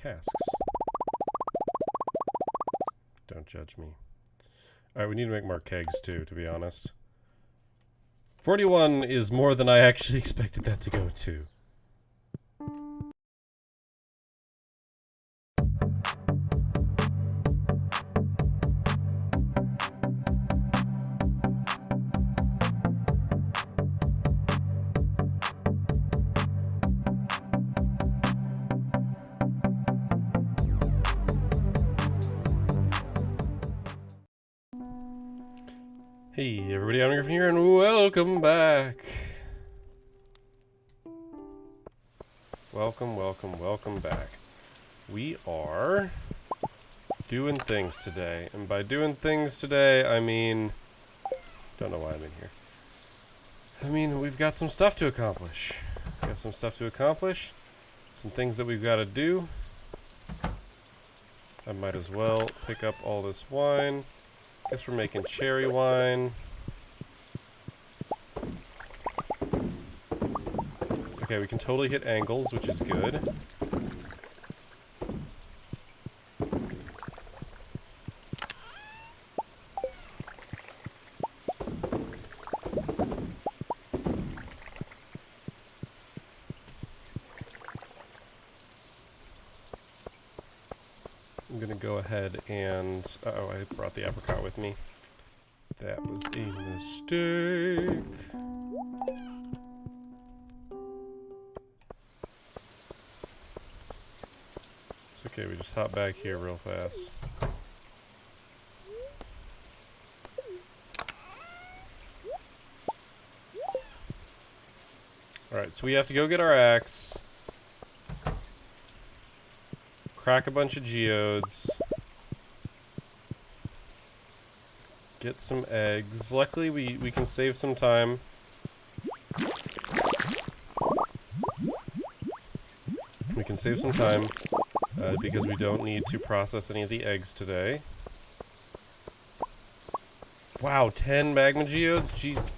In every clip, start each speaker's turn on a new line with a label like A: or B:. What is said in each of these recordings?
A: casks. Don't judge me. Alright, we need to make more kegs too, to be honest. 41 is more than I actually expected that to go to. Hey everybody, I'm Griffin here and welcome back. Welcome back. We are doing things today, and by doing things today, I mean, don't know why I'm in here. I mean, we've got some stuff to accomplish. Some things that we've got to do. I might as well pick up all this wine. Guess we're making cherry wine. Okay, we can totally hit angles, which is good. I'm gonna go ahead and... Uh-oh, I brought the apricot with me. That was a mistake. It's okay, we just hop back here real fast. Alright, so we have to go get our axe. Crack a bunch of geodes. Get some eggs. Luckily, we can save some time. We can save some time because we don't need to process any of the eggs today. Wow, 10 magma geodes? Jeez.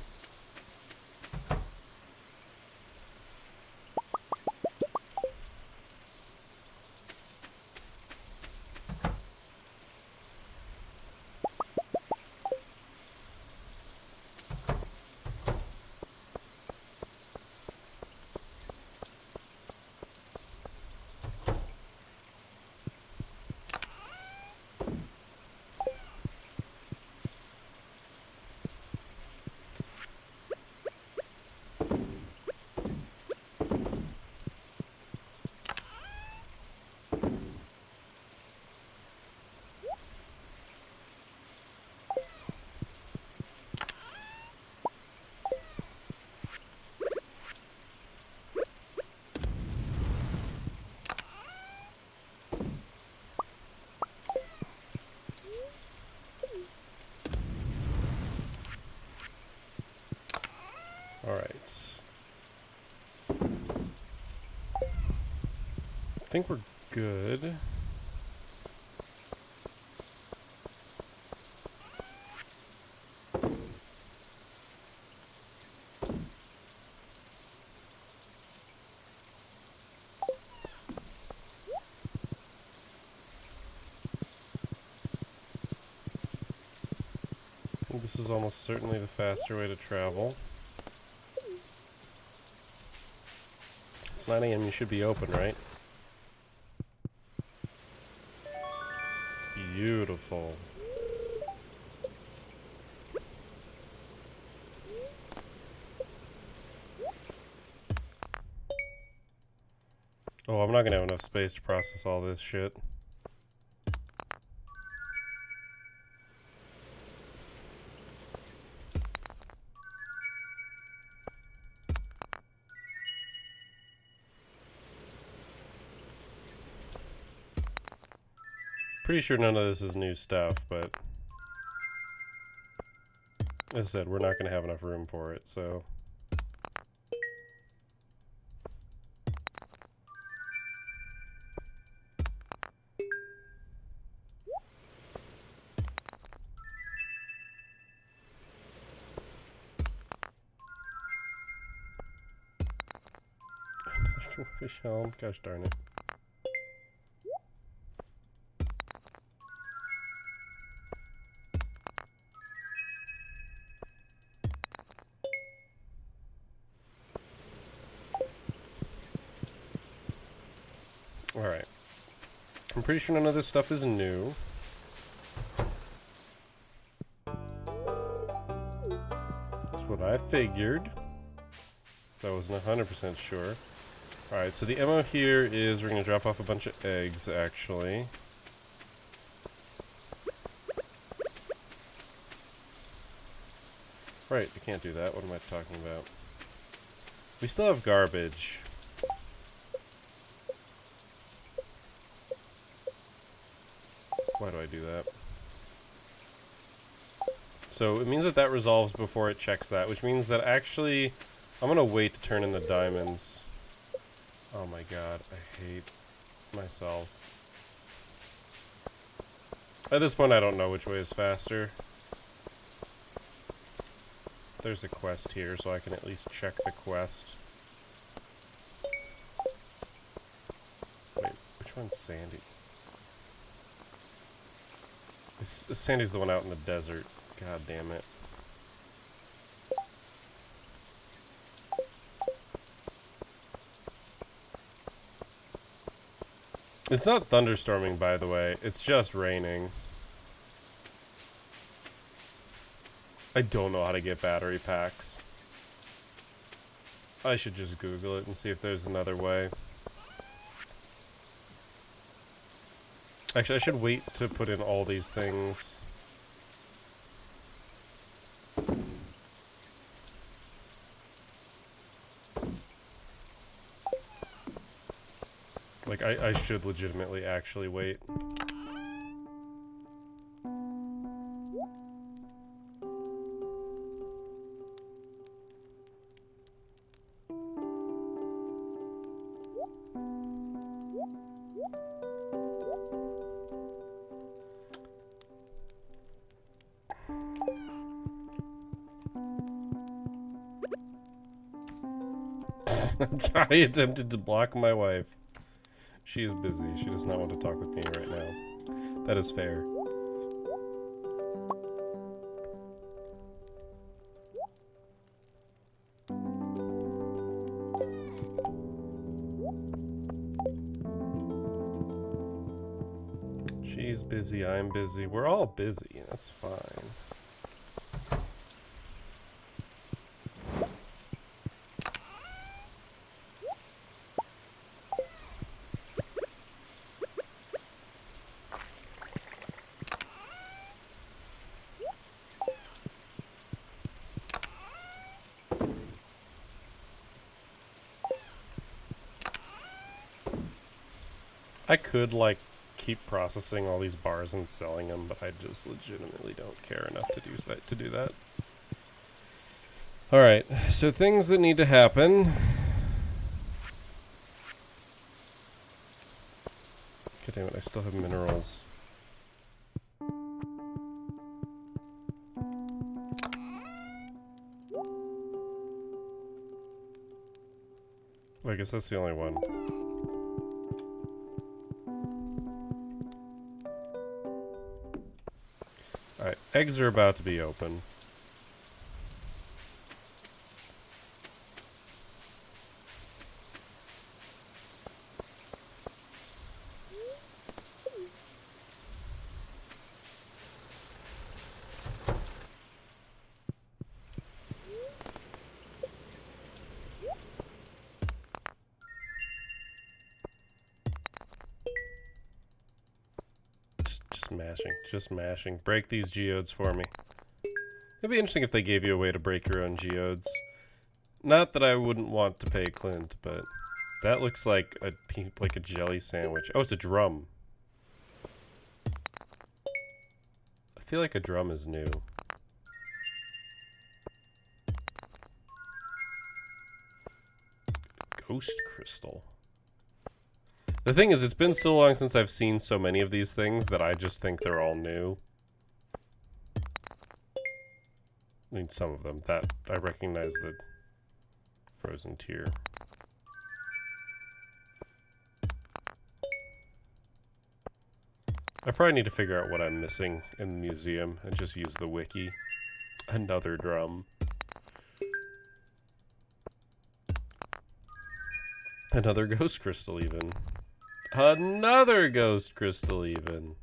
A: Alright. I think we're good. I think this is almost certainly the faster way to travel. It's 9 AM, you should be open, right? Beautiful. Oh, I'm not gonna have enough space to process all this shit. Pretty sure none of this is new stuff, but as I said, we're not going to have enough room for it, so... Another fish helm, gosh darn it. Alright. I'm pretty sure none of this stuff is new. That's what I figured. I wasn't 100% sure. Alright, so the MO here is we're going to drop off a bunch of eggs, actually. Right, I can't do that. What am I talking about? We still have garbage. Why do I do that? So it means that that resolves before it checks that, which means that actually I'm gonna wait to turn in the diamonds. Oh my god, I hate myself. At this point I don't know which way is faster. There's a quest here, so I can at least check the quest. Wait, which one's Sandy? Sandy's the one out in the desert. God damn it. It's not thunderstorming, by the way. It's just raining. I don't know how to get battery packs. I should just Google it and see if there's another way. Actually, I should wait to put in all these things. Like, I should legitimately actually wait. I attempted to block my wife. She is busy. She does not want to talk with me right now. That is fair. She's busy. I'm busy. We're all busy. That's fine. I could, like, keep processing all these bars and selling them, but I just legitimately don't care enough to do that. Alright, so things that need to happen. God damn it, I still have minerals. Well, I guess that's the only one. Alright, eggs are about to be open. Just mashing. Break these geodes for me. It'd be interesting if they gave you a way to break your own geodes. Not that I wouldn't want to pay Clint, but that looks like a jelly sandwich. Oh, it's a drum. I feel like a drum is new. Ghost crystal. The thing is, it's been so long since I've seen so many of these things that I just think they're all new. I mean, some of them. That, I recognize the frozen tear. I probably need to figure out what I'm missing in the museum and just use the wiki. Another drum. Another ghost crystal, even. Another ghost crystal even.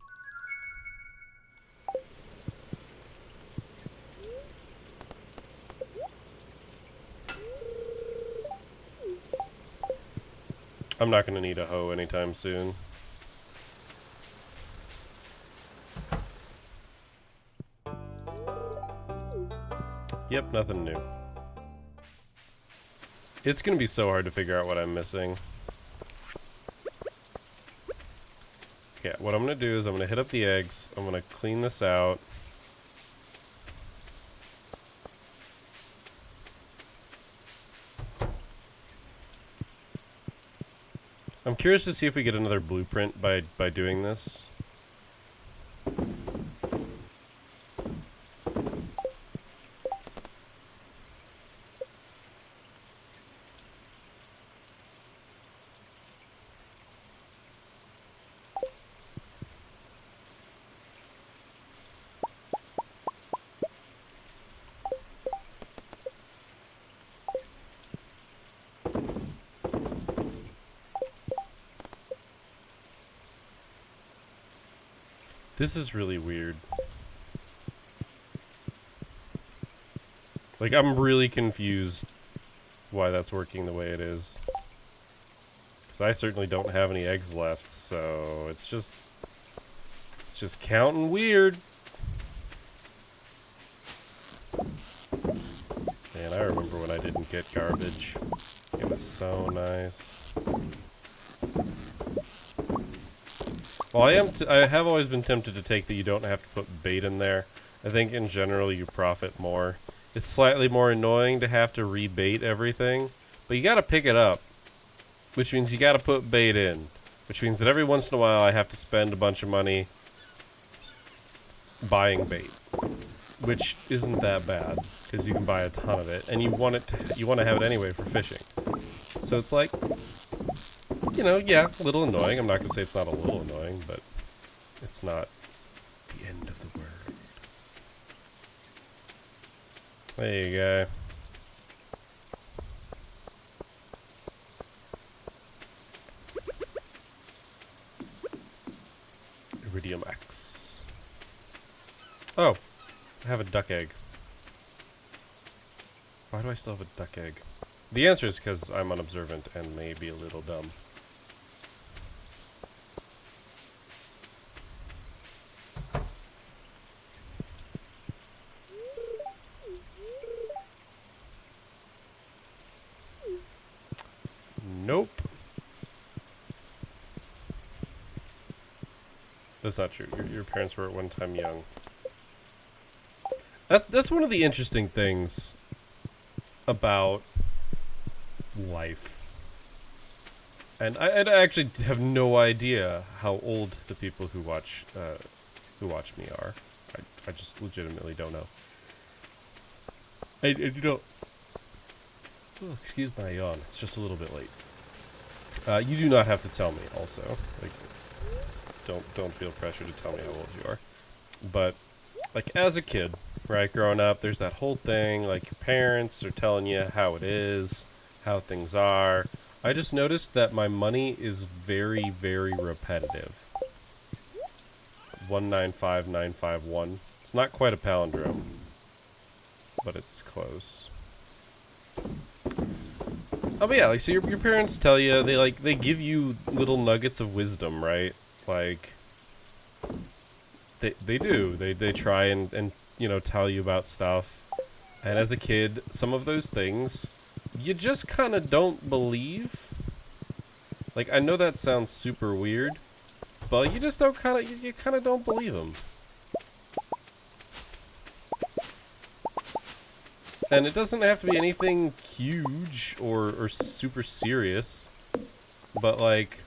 A: I'm not going to need a hoe anytime soon. Yep, nothing new. It's going to be so hard to figure out what I'm missing. Okay, what I'm going to do is I'm going to hit up the eggs. I'm going to clean this out. I'm curious to see if we get another blueprint by doing this. This is really weird. Like, I'm really confused why that's working the way it is. Because I certainly don't have any eggs left, so it's just counting weird. Man, I remember when I didn't get garbage. It was so nice. Well, I have always been tempted to take that you don't have to put bait in there. I think in general you profit more. It's slightly more annoying to have to rebait everything, but you gotta pick it up. Which means you gotta put bait in. Which means that every once in a while I have to spend a bunch of money buying bait. Which isn't that bad, because you can buy a ton of it, and you want to have it anyway for fishing. So it's like, you know, yeah, a little annoying. I'm not going to say it's not a little annoying, but it's not the end of the world. There you go. Iridium X. Oh, I have a duck egg. Why do I still have a duck egg? The answer is because I'm unobservant and maybe a little dumb. Nope. That's not true. Your parents were at one time young. That's one of the interesting things about life. And I actually have no idea how old the people who watch me are. I just legitimately don't know. You don't. Oh, excuse my yawn. It's just a little bit late. You do not have to tell me. Also, like, don't feel pressure to tell me how old you are. But like as a kid, right, growing up, there's that whole thing. Like your parents are telling you how it is, how things are. I just noticed that my money is very, very repetitive. 195951. It's not quite a palindrome, but it's close. Oh, but yeah, like, so your parents tell you, they give you little nuggets of wisdom, right? Like, they do. They try and you know, tell you about stuff. And as a kid, some of those things you just kind of don't believe. Like, I know that sounds super weird, but you just don't you kind of don't believe them. And it doesn't have to be anything huge or super serious, but like,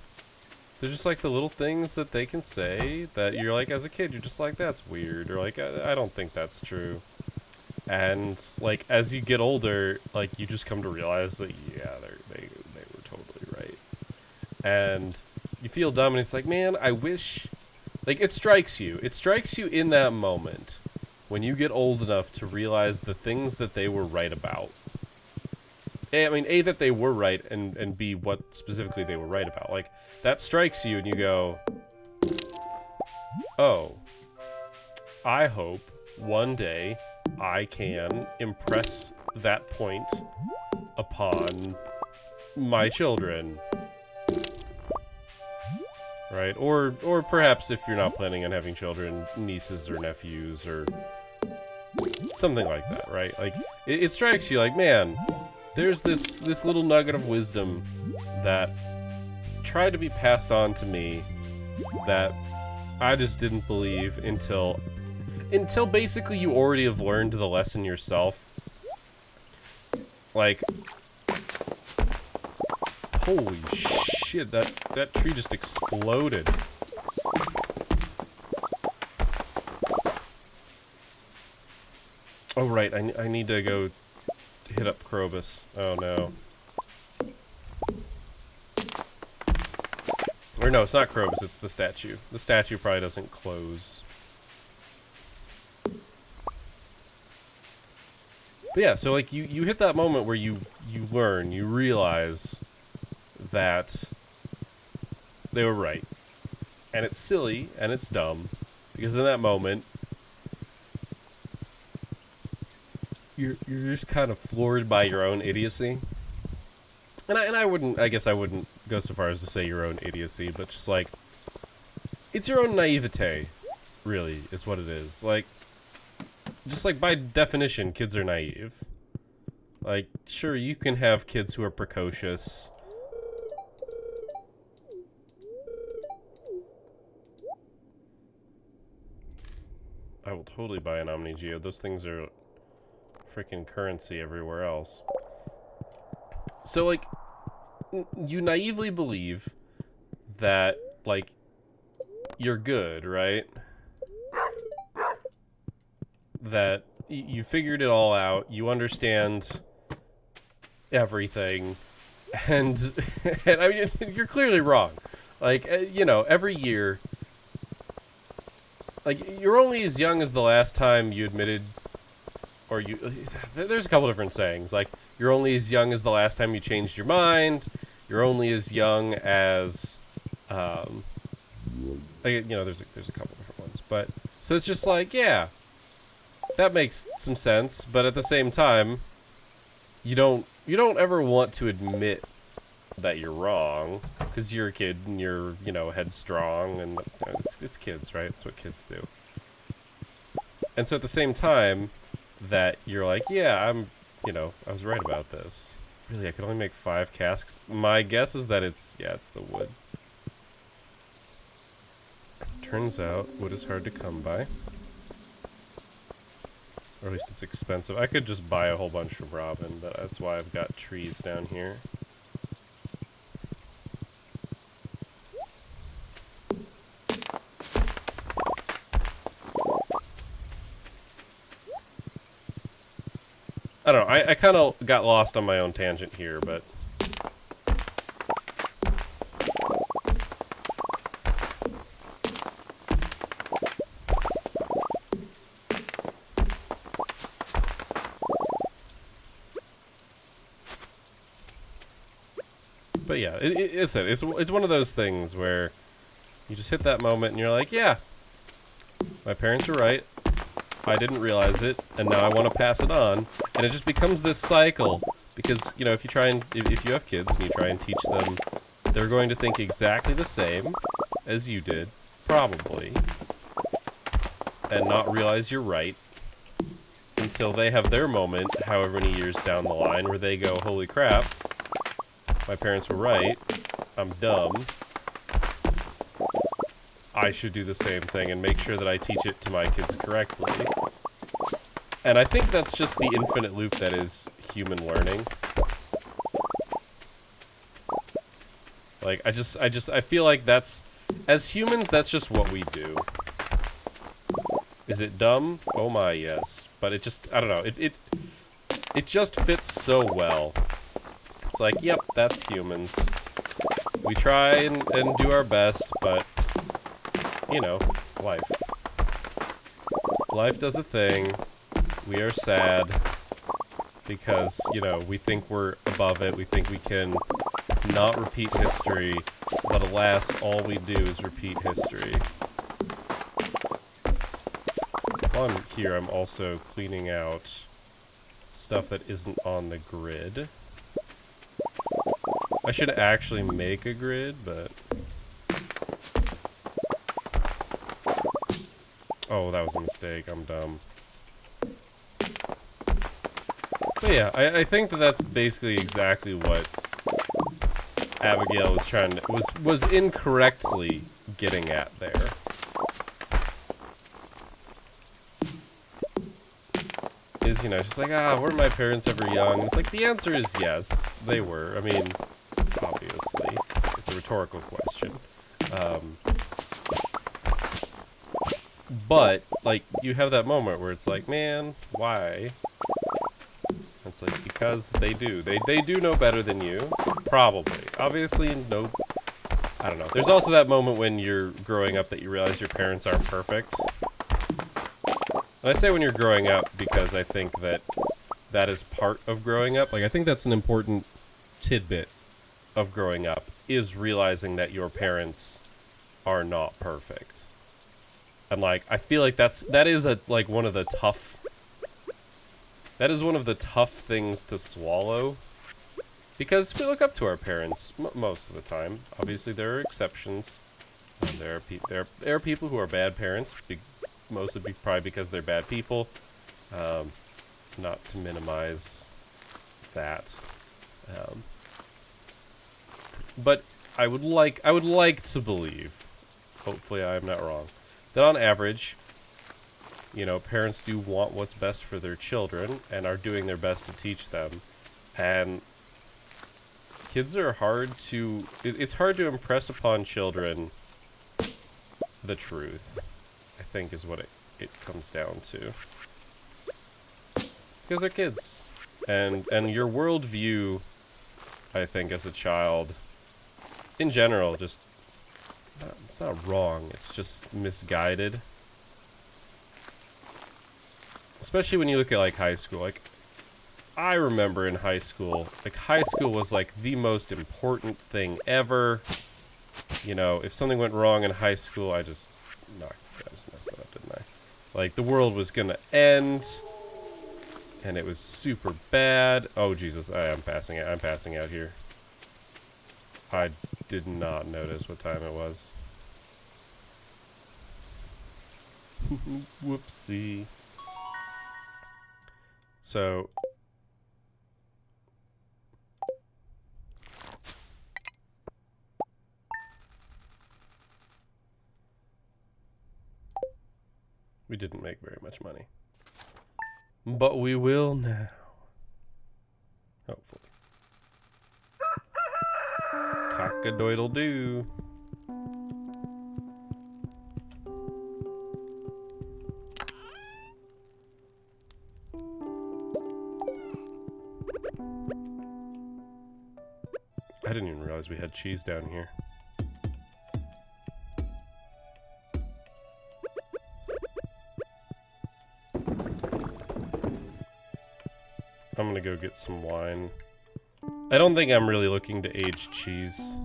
A: they're just like the little things that they can say that you're like, as a kid, you're just like, that's weird, or like, I don't think that's true. And like, as you get older, like, you just come to realize that, yeah, they were totally right. And you feel dumb, and it's like, man, I wish, like, it strikes you in that moment when you get old enough to realize the things that they were right about. I mean, A, that they were right, and B, what specifically they were right about. Like, that strikes you and you go, oh, I hope one day I can impress that point upon my children. Right? Or perhaps if you're not planning on having children, nieces or nephews or something like that, right? Like, it strikes you like, man, there's this little nugget of wisdom that tried to be passed on to me that I just didn't believe until basically you already have learned the lesson yourself. Like, holy shit, that tree just exploded. Oh right, I need to go hit up Krobus. Oh no. Or no, it's not Krobus, it's the statue. The statue probably doesn't close. But yeah, so like you hit that moment where you learn, you realize that they were right. And it's silly and it's dumb because in that moment you're just kind of floored by your own idiocy. And I guess I wouldn't go so far as to say your own idiocy, but just like it's your own naivete, really, is what it is. Like, just like by definition, kids are naive. Like, sure, you can have kids who are precocious. I will totally buy an Omni Geo. Those things are freaking currency everywhere else. So, like, you naively believe that, like, you're good, right? That you figured it all out, you understand everything, and I mean, you're clearly wrong. Like, you know, every year, like, you're only as young as the last time you admitted, or there's a couple different sayings, like, you're only as young as the last time you changed your mind, you're only as young as, you know, there's a couple different ones, but, so it's just like, yeah, that makes some sense, but at the same time, you don't ever want to admit that you're wrong, because you're a kid and you're, you know, headstrong, and you know, it's kids, right? It's what kids do. And so at the same time that you're like, yeah, you know, I was right about this. Really, I could only make 5 casks. My guess is that it's the wood. Turns out, wood is hard to come by. Or at least it's expensive. I could just buy a whole bunch from Robin, but that's why I've got trees down here. I don't know, I kind of got lost on my own tangent here, but... But yeah, it's one of those things where you just hit that moment and you're like, yeah, my parents were right. I didn't realize it, and now I want to pass it on. And it just becomes this cycle because, you know, if you have kids and you try and teach them, they're going to think exactly the same as you did, probably, and not realize you're right until they have their moment, however many years down the line, where they go, holy crap, my parents were right, I'm dumb, I should do the same thing and make sure that I teach it to my kids correctly. And I think that's just the infinite loop that is human learning. Like, I feel like that's, as humans, that's just what we do. Is it dumb? Oh my, yes. But it just, I don't know, it just fits so well. It's like, yep, that's humans. We try and do our best, but, you know, life. Life does a thing. We are sad because, you know, we think we're above it. We think we can not repeat history, but alas, all we do is repeat history. While I'm here, I'm also cleaning out stuff that isn't on the grid. I should actually make a grid, but... Oh, that was a mistake. I'm dumb. But yeah, I think that that's basically exactly what Abigail was trying to... was incorrectly getting at there. Is, you know, she's like, were my parents ever young? It's like, the answer is yes, they were. I mean, obviously. It's a rhetorical question. But, like, you have that moment where it's like, man, why? It's like, because they do. They do know better than you. Probably. Obviously, no... I don't know. There's also that moment when you're growing up that you realize your parents aren't perfect. And I say when you're growing up because I think that that is part of growing up. Like, I think that's an important tidbit of growing up, is realizing that your parents are not perfect. And, like, I feel like that is one of the tough... That is one of the tough things to swallow. Because we look up to our parents most of the time. Obviously, there are exceptions. And there are people who are bad parents, mostly probably because they're bad people. Not to minimize that. But I would like to believe, hopefully I'm not wrong, that on average, you know, parents do want what's best for their children and are doing their best to teach them. And kids are hard to... It's hard to impress upon children the truth, I think, is what it comes down to. Because they're kids. And your worldview, I think, as a child, in general, just... It's not wrong, it's just misguided. Especially when you look at, like, high school. Like, I remember in high school, like, high school was, like, the most important thing ever. You know, if something went wrong in high school, I just messed that up, didn't I? Like, the world was gonna end, and it was super bad. Oh, Jesus, I'm passing out. I'm passing out here. I did not notice what time it was. Whoopsie. So... We didn't make very much money. But we will now. Hopefully. Cock-a-doodle-doo. I didn't even realize we had cheese down here. I'm gonna go get some wine. I don't think I'm really looking to age cheese.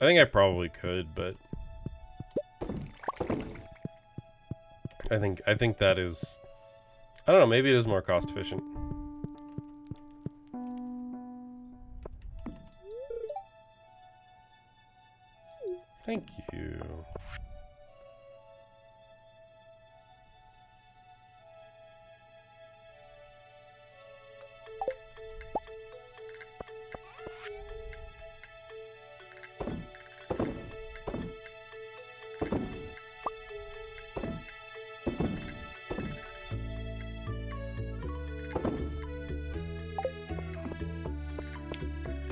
A: I think I probably could, but I think that is, I don't know, maybe it is more cost efficient. Thank you.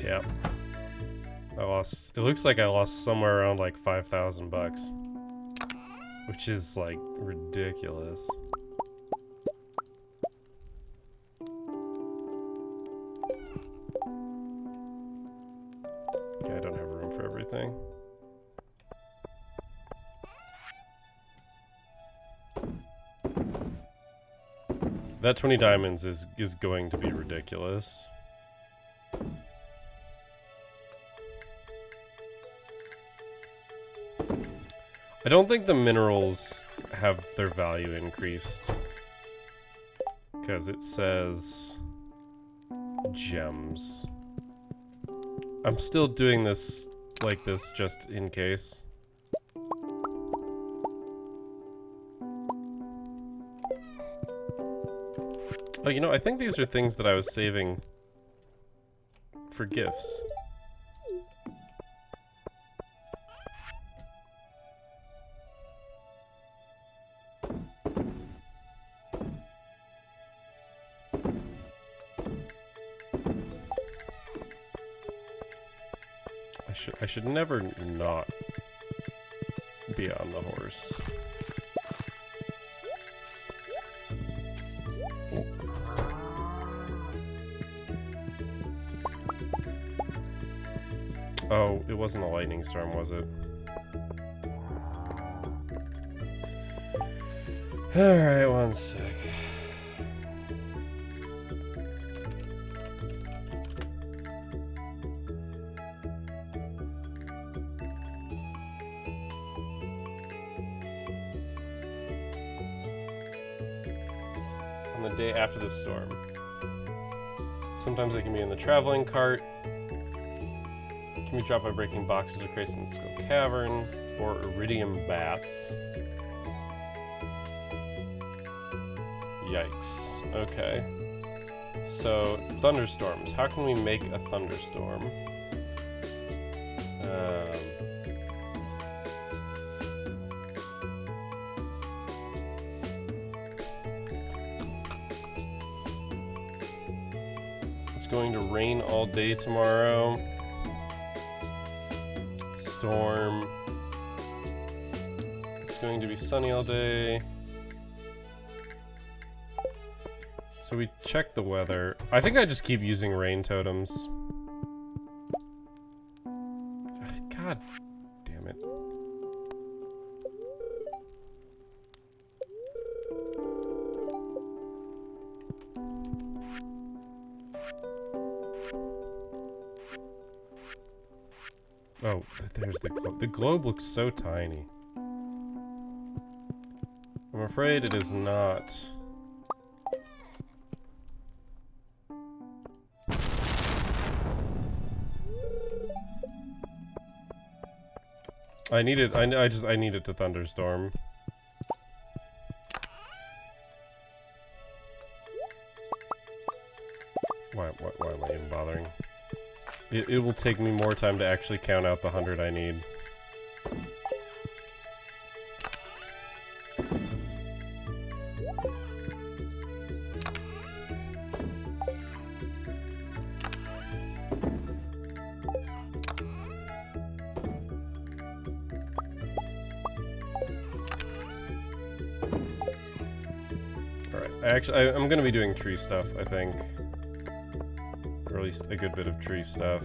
A: Yeah. It looks like I lost somewhere around like 5,000 bucks. Which is like ridiculous. Yeah, I don't have room for everything. That 20 diamonds is going to be ridiculous. I don't think the minerals have their value increased. Because it says gems. I'm still doing this like this just in case. Oh, you know, I think these are things that I was saving for gifts. I should never not be on the horse. Oh, it wasn't a lightning storm, was it? Alright, one sec. On the day after the storm. Sometimes they can be in the traveling cart. Can be dropped by breaking boxes or crates in the Skull Cavern, or iridium bats. Yikes. Okay. So, thunderstorms. How can we make a thunderstorm? It's going to rain all day tomorrow. Storm. It's going to be sunny all day. So we check the weather. I think I just keep using rain totems. God damn it. Oh, there's the globe. The globe looks so tiny. I'm afraid it is not. I needed to thunderstorm. Why am I even bothering? It will take me more time to actually count out the 100 I need. Alright, I'm gonna be doing tree stuff, I think. Or at least a good bit of tree stuff.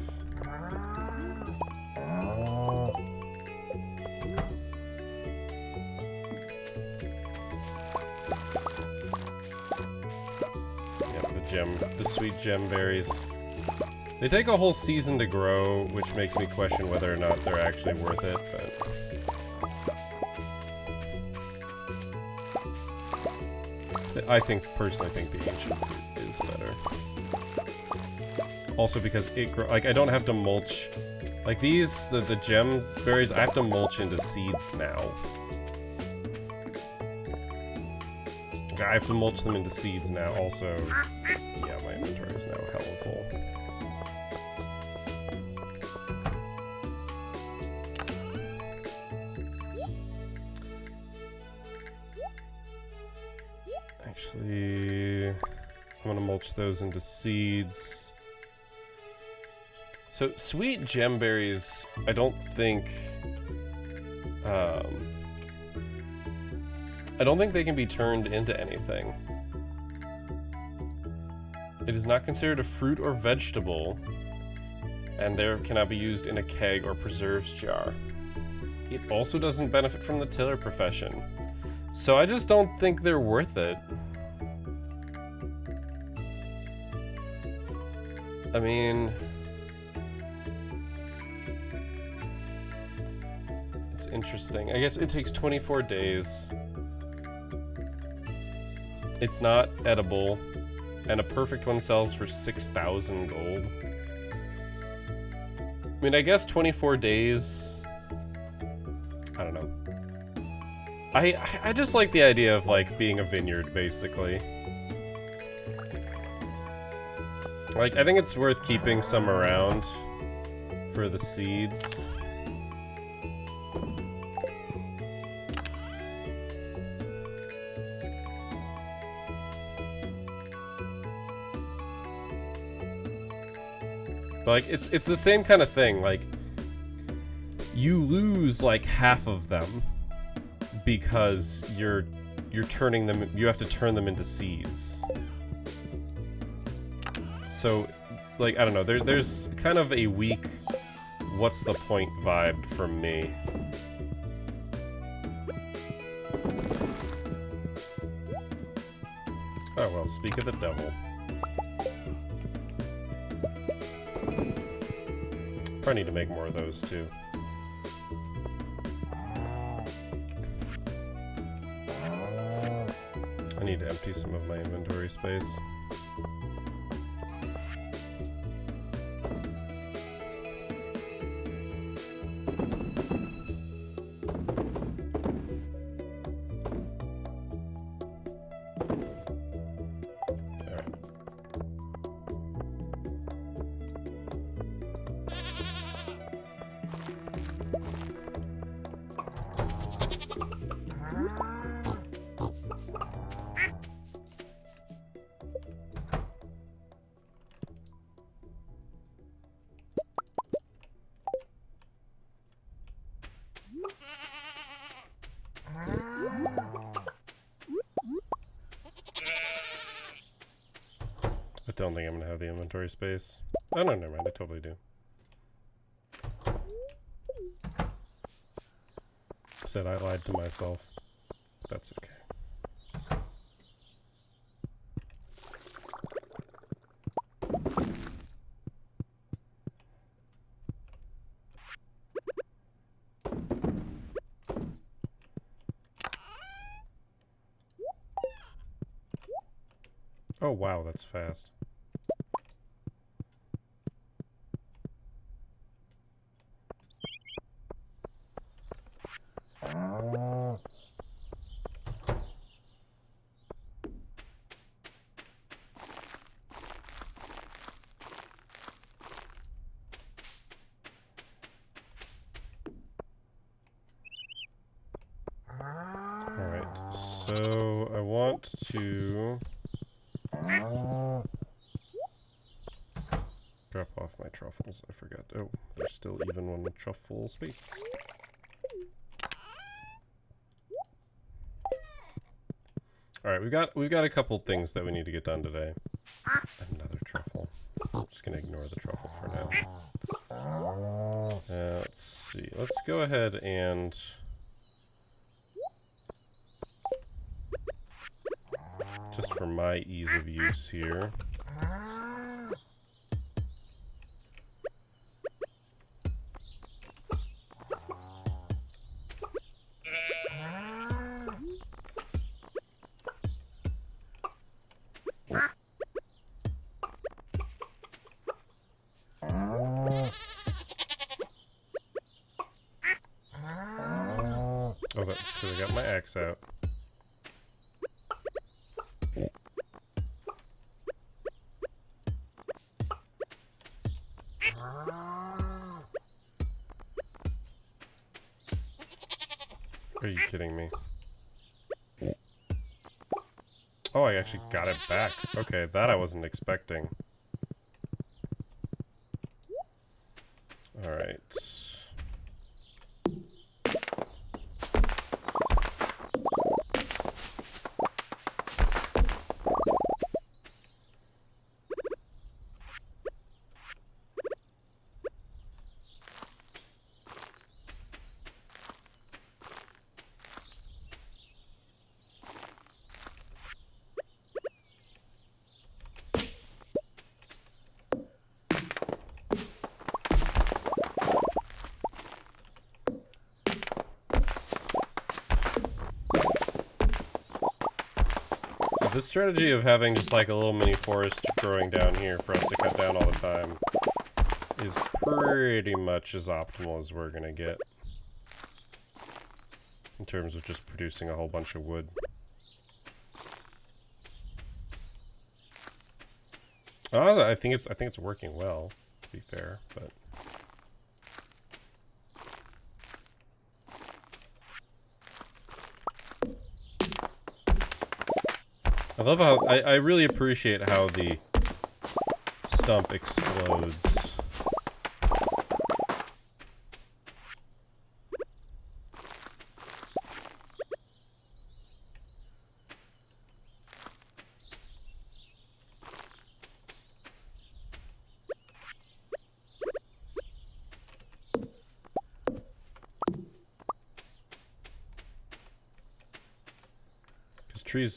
A: Yep, the sweet gem berries. They take a whole season to grow, which makes me question whether or not they're actually worth it, but... I personally think the ancient fruit is better. Also because it like I don't have to mulch. Like these, the gem berries, I have to mulch into seeds now. Like, I have to mulch them into seeds now. Also, yeah, my inventory is now hella full. Actually, I'm gonna mulch those into seeds. So, sweet gemberries, I don't think they can be turned into anything. It is not considered a fruit or vegetable, and there cannot be used in a keg or preserves jar. It also doesn't benefit from the tiller profession. So I just don't think they're worth it. I mean, it's interesting. I guess it takes 24 days. It's not edible, and a perfect one sells for 6,000 gold. I mean, I guess 24 days, I don't know. I just like the idea of, like, being a vineyard, basically. Like, I think it's worth keeping some around for the seeds. But, like, it's the same kind of thing. Like, you lose, like, half of them because you're turning them, you have to turn them into seeds. So, like, I don't know, there's kind of a weak what's the point vibe from me. Oh well, speak of the devil. Probably need to make more of those too. I need to empty some of my inventory space. I don't think I'm gonna have the inventory space. Oh no, never mind, I totally do. Said I lied to myself. That's okay. Oh wow, that's fast. Alright, so I want to drop off my truffles. I forgot. Oh, there's still even one truffle space. Alright, we've got a couple things that we need to get done today. Another truffle. I'm just gonna ignore the truffle for now. Let's see. Let's go ahead and just for my ease of use here. Oh, that's because I got my axe out. Are you kidding me? Oh, I actually got it back. Okay, that I wasn't expecting. Alright. this strategy of having just like a little mini forest growing down here for us to cut down all the time is pretty much as optimal as we're gonna get in terms of just producing a whole bunch of wood. I think it's working well, to be fair, but I love how I really appreciate how the stump explodes.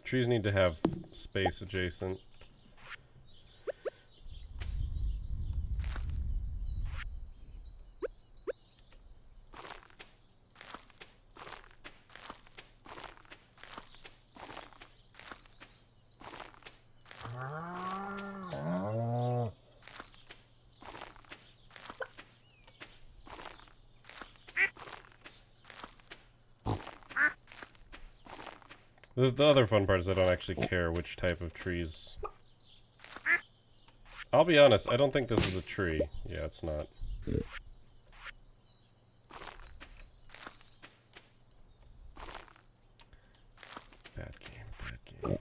A: Trees need to have space adjacent. The other fun part is I don't actually care which type of trees. I'll be honest, I don't think this is a tree. Yeah, it's not. Bad game.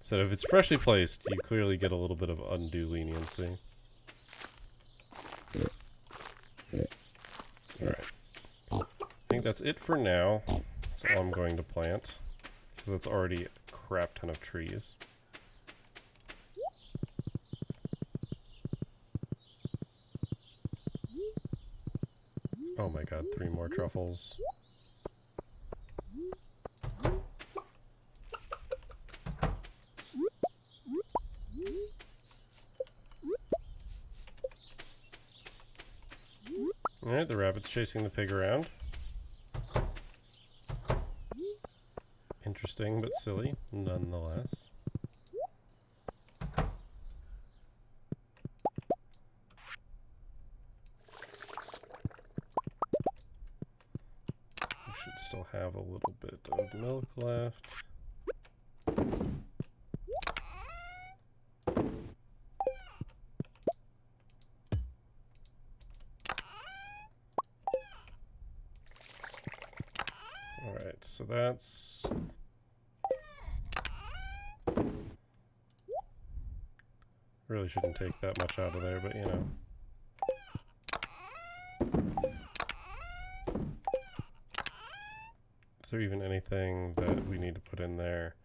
A: So if it's freshly placed, you clearly get a little bit of undue leniency. Alright. I think that's it for now. That's all I'm going to plant. So that's already a crap ton of trees. Oh my god, 3 more truffles. Alright, the rabbit's chasing the pig around. Interesting, but silly, nonetheless. We should still have a little bit of milk left. Alright, so that's... Really shouldn't take that much out of there, but you know. Is there even anything that we need to put in there?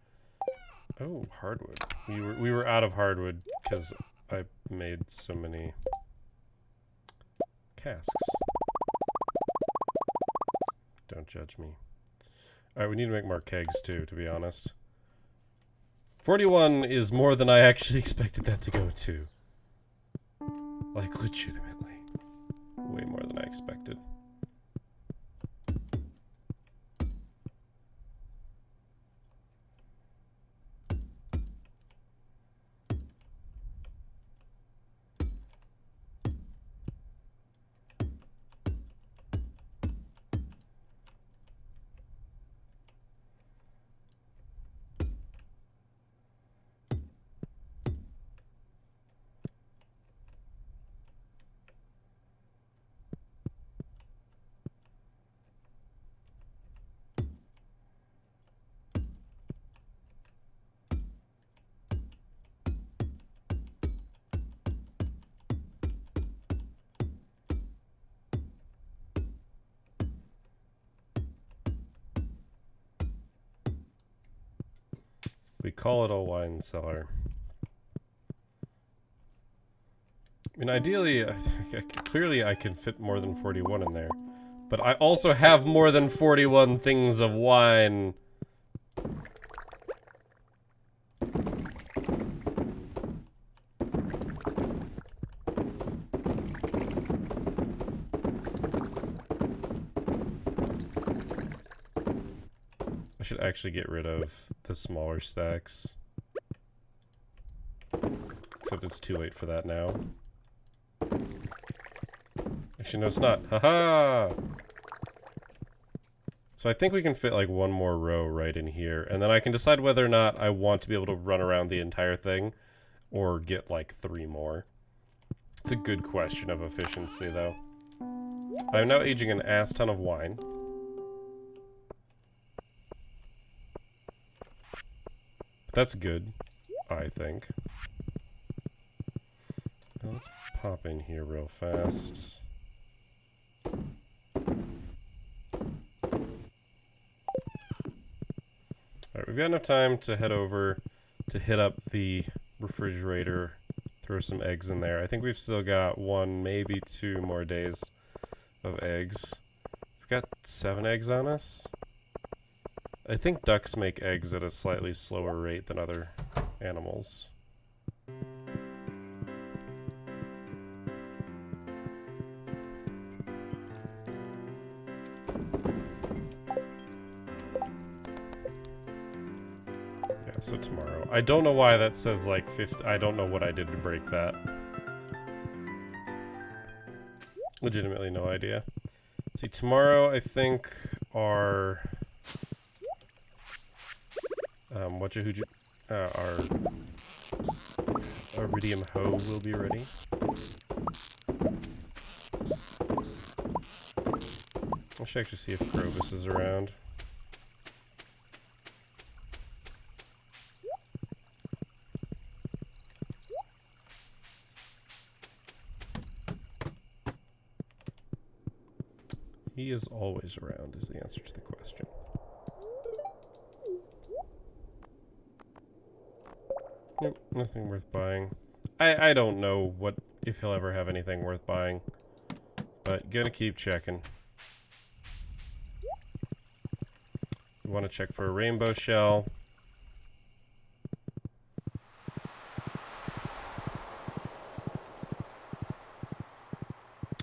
A: Oh, hardwood. We were out of hardwood because I made so many casks. Don't judge me. Alright, we need to make more kegs too, to be honest. 41 is more than I actually expected that to go to. Like, legitimately. Way more than I expected. We call it a wine cellar. I mean, ideally, clearly I can fit more than 41 in there. But I also have more than 41 things of wine. I should actually get rid of the smaller stacks. Except it's too late for that now. Actually, no, it's not. Haha! So I think we can fit like one more row right in here, and then I can decide whether or not I want to be able to run around the entire thing, or get like 3 more. It's a good question of efficiency, though. I'm now aging an ass ton of wine. That's good, I think. Let's pop in here real fast. Alright, we've got enough time to head over to hit up the refrigerator, throw some eggs in there. I think we've still got 1, maybe 2 more days of eggs. We've got 7 eggs on us. I think ducks make eggs at a slightly slower rate than other animals. So tomorrow. I don't know why that says like 50. I don't know what I did to break that. Legitimately no idea. See, tomorrow I think our our iridium hoe will be ready. I should actually see if Krobus is around. He is always around is the answer to the question. Nope, nothing worth buying. I don't know if he'll ever have anything worth buying, but gonna keep checking. We want to check for a rainbow shell.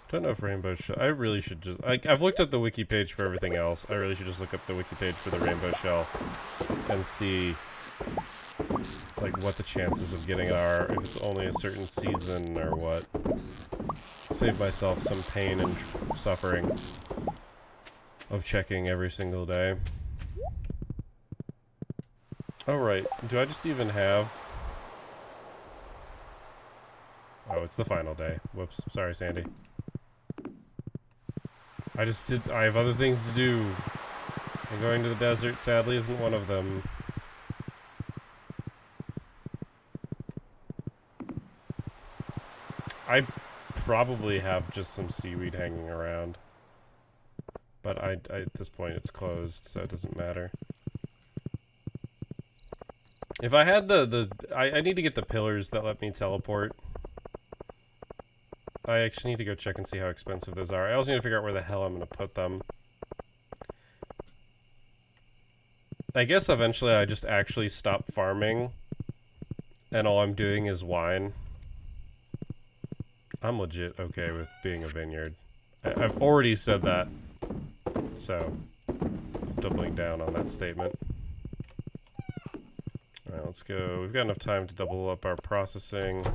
A: Don't know if rainbow shell. I really should just. I've looked up the wiki page for everything else. I really should just look up the wiki page for the rainbow shell and see, like, what the chances of getting are, if it's only a certain season or what. Save myself some pain and suffering of checking every single day. Alright, do I just even have... Oh, it's the final day. Whoops, sorry Sandy. I have other things to do. And going to the desert, sadly, isn't one of them. I probably have just some seaweed hanging around. But at this point it's closed, so it doesn't matter. If I had I need to get the pillars that let me teleport. I actually need to go check and see how expensive those are. I also need to figure out where the hell I'm going to put them. I guess eventually I just actually stop farming, and all I'm doing is wine. I'm legit okay with being a vineyard. I've already said that, so I'm doubling down on that statement. Alright, let's go. We've got enough time to double up our processing.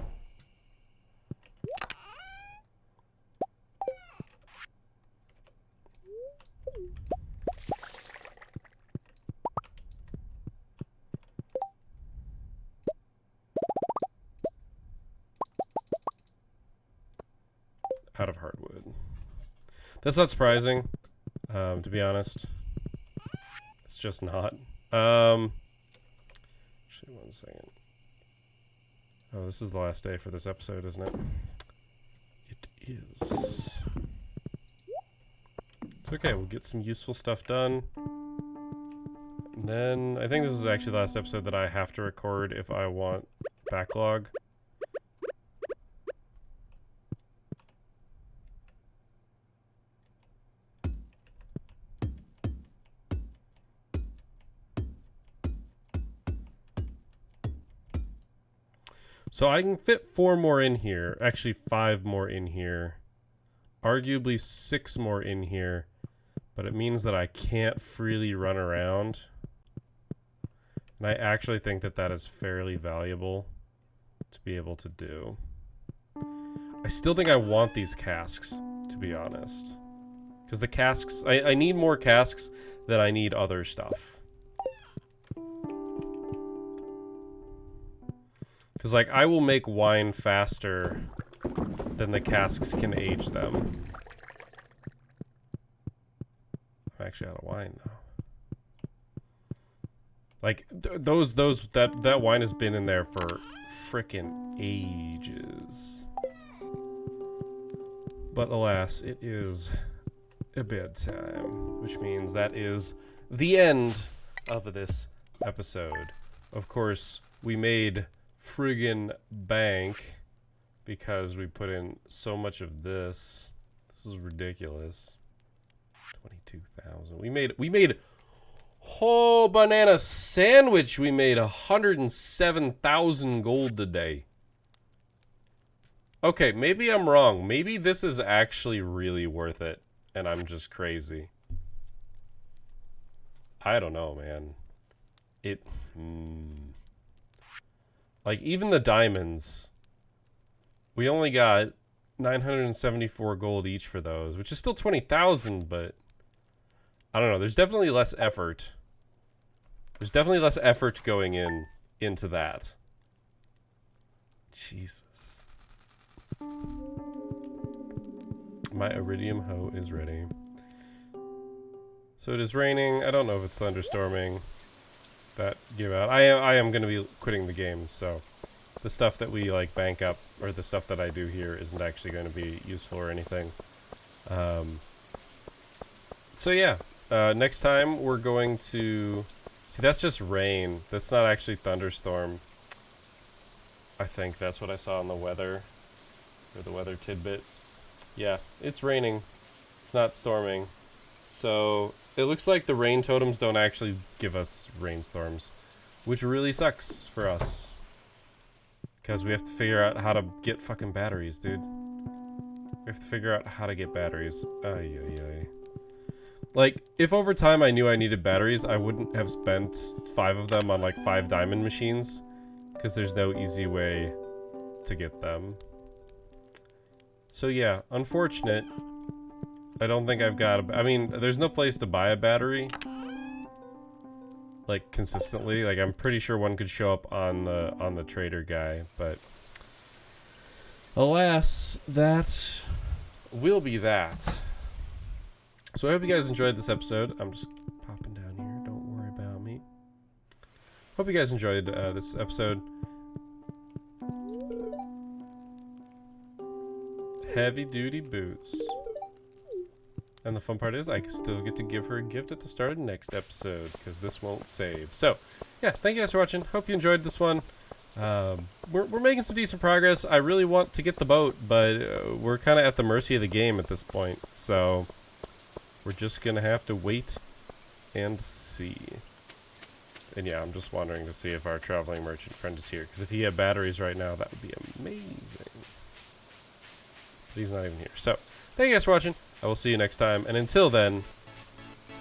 A: Out of hardwood. That's not surprising, to be honest. It's just not. Actually, 1 second. Oh, this is the last day for this episode, isn't it? It is. It's okay, we'll get some useful stuff done. And then, I think this is actually the last episode that I have to record if I want backlog. So I can fit 4 more in here, actually 5 more in here, arguably 6 more in here, but it means that I can't freely run around. And I actually think that that is fairly valuable to be able to do. I still think I want these casks, to be honest. Because the casks, I need more casks than I need other stuff. Because, like, I will make wine faster than the casks can age them. I'm actually out of wine, though. Like, that wine has been in there for frickin' ages. But alas, it is a bedtime, which means that is the end of this episode. Of course, we made friggin' bank because we put in so much of this. This is ridiculous. 22,000. We made whole banana sandwich. We made 107,000 gold today. Okay, maybe I'm wrong. Maybe this is actually really worth it, and I'm just crazy. I don't know, man. Like, even the diamonds, we only got 974 gold each for those, which is still 20,000, but I don't know. There's definitely less effort. There's definitely less effort going into that. Jesus. My iridium hoe is ready. So it is raining. I don't know if it's thunderstorming. That give out. I am going to be quitting the game, so the stuff that we like bank up, or the stuff that I do here, isn't actually going to be useful or anything. So yeah, next time we're going to see. That's just rain. That's not actually thunderstorm. I think that's what I saw in the weather, or the weather tidbit. Yeah, it's raining. It's not storming. So it looks like the rain totems don't actually give us rainstorms, which really sucks for us. Because we have to figure out how to get fucking batteries, dude. We have to figure out how to get batteries. Ay, ay, ay. Like, if over time I knew I needed batteries, I wouldn't have spent 5 of them on like 5 diamond machines. Because there's no easy way to get them. So yeah, unfortunate. I don't think I've got I mean, there's no place to buy a battery. Like, consistently. Like, I'm pretty sure one could show up on the trader guy, but alas, that will be that. So I hope you guys enjoyed this episode. I'm just popping down here. Don't worry about me. Hope you guys enjoyed this episode. Heavy duty boots. And the fun part is I still get to give her a gift at the start of the next episode, because this won't save. So, yeah, thank you guys for watching. Hope you enjoyed this one. We're making some decent progress. I really want to get the boat, but we're kind of at the mercy of the game at this point. So, we're just going to have to wait and see. And yeah, I'm just wondering to see if our traveling merchant friend is here, because if he had batteries right now, that would be amazing. But he's not even here. So, thank you guys for watching. I will see you next time, and until then,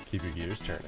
A: keep your gears turning.